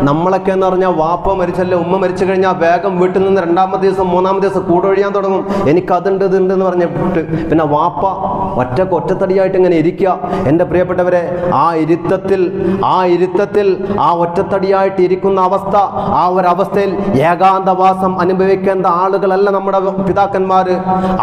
നമ്മളൊക്കെ എന്ന് പറഞ്ഞാൽ വാപ്പ മരിച്ചല്ലേ, ഉമ്മ മരിച്ചു കഴിഞ്ഞാൽ വേഗം വീട്ടിൽ നിന്ന് രണ്ടാമത്തെ ദിവസം മൂന്നാമത്തെ ദിവസം കൂടൊഴിയാൻ തുടങ്ങും. എനിക്കതുണ്ട് ഇതുണ്ട് എന്ന് പറഞ്ഞിട്ട് പിന്നെ വാപ്പ ഒറ്റത്തടിയായിട്ട് ഇങ്ങനെ ഇരിക്കുക. എൻ്റെ പ്രിയപ്പെട്ടവരെ, ആ ഇരുത്തത്തിൽ ആ ഒറ്റത്തടിയായിട്ട് ഇരിക്കുന്ന അവസ്ഥ, ആ ഒരവസ്ഥയിൽ ഏകാന്തവാസം അനുഭവിക്കേണ്ട ആളുകളല്ല നമ്മുടെ പിതാക്കന്മാർ.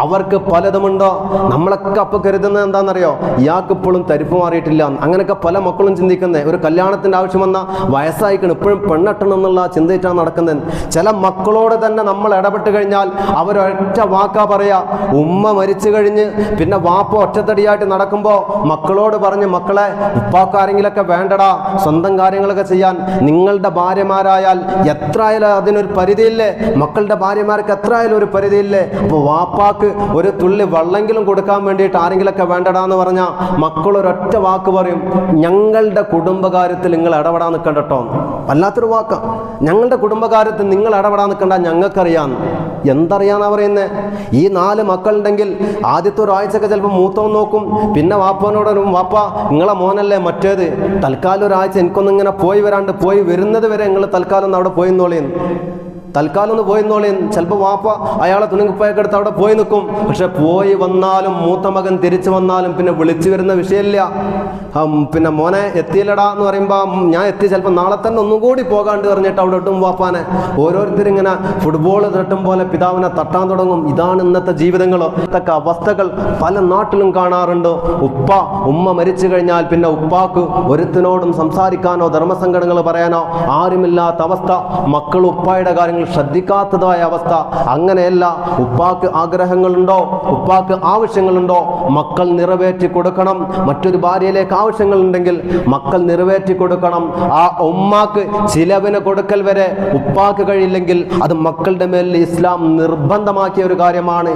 അവർക്ക് പലതുമുണ്ടോ. നമ്മളൊക്കെ അപ്പൊ കരുതുന്നത് എന്താണെന്നറിയോ, ഇയാൾക്ക് ഇപ്പോഴും തരിപ്പ് മാറിയിട്ടില്ല. അങ്ങനെയൊക്കെ പല മക്കളും ചിന്തിക്കുന്നത്. ഒരു കല്യാണത്തിന്റെ ആവശ്യം വന്ന വയസ്സായിക്കണം, ഇപ്പോഴും പെണ്ണെട്ടണം എന്നുള്ള ചിന്തയിട്ടാണ് നടക്കുന്നത്. ചില മക്കളോട് തന്നെ നമ്മൾ ഇടപെട്ട് കഴിഞ്ഞാൽ അവരൊറ്റ വാക്കാ പറയാ. ഉമ്മ മരിച്ചു കഴിഞ്ഞ് പിന്നെ വാപ്പ ഒറ്റത്തടിയായിട്ട് നടക്കുമ്പോൾ മക്കളോട് പറഞ്ഞ്, മക്കളെ ഉപ്പാക്ക് ആരെങ്കിലൊക്കെ വേണ്ടടാ സ്വന്തം കാര്യങ്ങളൊക്കെ ചെയ്യാൻ. നിങ്ങളുടെ ഭാര്യമാരായാൽ എത്ര ആയാലും അതിനൊരു പരിധിയില്ലേ, മക്കളുടെ ഭാര്യമാർക്ക് എത്ര ആയാലും ഒരു പരിധിയില്ലേ. അപ്പോൾ വാപ്പാക്ക് ഒരു തുള്ളി വെള്ളമെങ്കിലും കൊടുക്കാൻ വേണ്ടിയിട്ട് ആരെങ്കിലൊക്കെ വേണ്ടടാ എന്ന് പറഞ്ഞാൽ മക്കൾ ഒരൊറ്റ വാക്ക് പറയും, ഞങ്ങളുടെ കുടുംബകാര്യത്തിൽ നിങ്ങൾ ഇടപെടാൻ നിൽക്കണ്ട കേട്ടോ. വല്ലാത്തൊരു വാക്ക. ഞങ്ങളുടെ കുടുംബകാര്യത്തിൽ നിങ്ങൾ ഇടപെടാൻ നിൽക്കണ്ട, ഞങ്ങൾക്കറിയാം. എന്തറിയാന്നാ പറയുന്നത്? ഈ 4 മക്കളുണ്ടെങ്കിൽ ആദ്യത്തെ ഒരാഴ്ചയൊക്കെ ചിലപ്പോൾ മൂത്തവൻ നോക്കും, പിന്നെ വാപ്പനോട് വാപ്പ നിങ്ങളെ മോനല്ലേ മറ്റേത്, തൽക്കാലം ഒരാഴ്ച എനിക്കൊന്നും ഇങ്ങനെ പോയി വരാണ്ട്, പോയി വരുന്നത് വരെ നിങ്ങൾ തൽക്കാലം ഒന്ന് അവിടെ പോയി ഒന്ന് പോയി നോളിയും. ചിലപ്പോൾ വാപ്പ അയാളെ തുണിക്കുപ്പായൊക്കെ എടുത്ത് അവിടെ പോയി നിൽക്കും. പക്ഷെ പോയി വന്നാലും മൂത്ത മകൻ തിരിച്ചു വന്നാലും പിന്നെ വിളിച്ചു വരുന്ന വിഷയമില്ല. പിന്നെ മോനെ എത്തിയില്ലടാ എന്ന് പറയുമ്പോൾ ഞാൻ എത്തി, ചിലപ്പോൾ നാളെ തന്നെ ഒന്നും കൂടി പോകാണ്ട് പറഞ്ഞിട്ട് അവിടെ ഇട്ടും വാപ്പാനെ. ഓരോരുത്തരിങ്ങനെ ഫുട്ബോൾ തട്ടും പോലെ പിതാവിനെ തട്ടാൻ തുടങ്ങും. ഇതാണ് ഇന്നത്തെ ജീവിതങ്ങളോ. ഇതൊക്കെ അവസ്ഥകൾ പല നാട്ടിലും കാണാറുണ്ട്. ഉമ്മ മരിച്ചു കഴിഞ്ഞാൽ പിന്നെ ഉപ്പാക്ക് ഒരുത്തിനോടും സംസാരിക്കാനോ ധർമ്മസങ്കടങ്ങൾ പറയാനോ ആരുമില്ലാത്ത അവസ്ഥ. മക്കൾ ഉപ്പായുടെ കാര്യങ്ങൾ ശ്രദ്ധിക്കാത്തതായ അവസ്ഥ. അങ്ങനെയല്ല, ഉപ്പാക്ക് ആഗ്രഹങ്ങളുണ്ടോ, ഉപ്പാക്ക് ആവശ്യങ്ങളുണ്ടോ, മക്കൾ നിറവേറ്റി കൊടുക്കണം. മറ്റൊരു ഭാര്യയിലേക്ക് ആവശ്യങ്ങളുണ്ടെങ്കിൽ മക്കൾ നിറവേറ്റി കൊടുക്കണം. ആ ഉമ്മാക്ക് ചിലവിന് കൊടുക്കൽ വരെ ഉപ്പാക്ക് കഴിയില്ലെങ്കിൽ അത് മക്കളുടെ മേൽ ഇസ്ലാം നിർബന്ധമാക്കിയ ഒരു കാര്യമാണ്.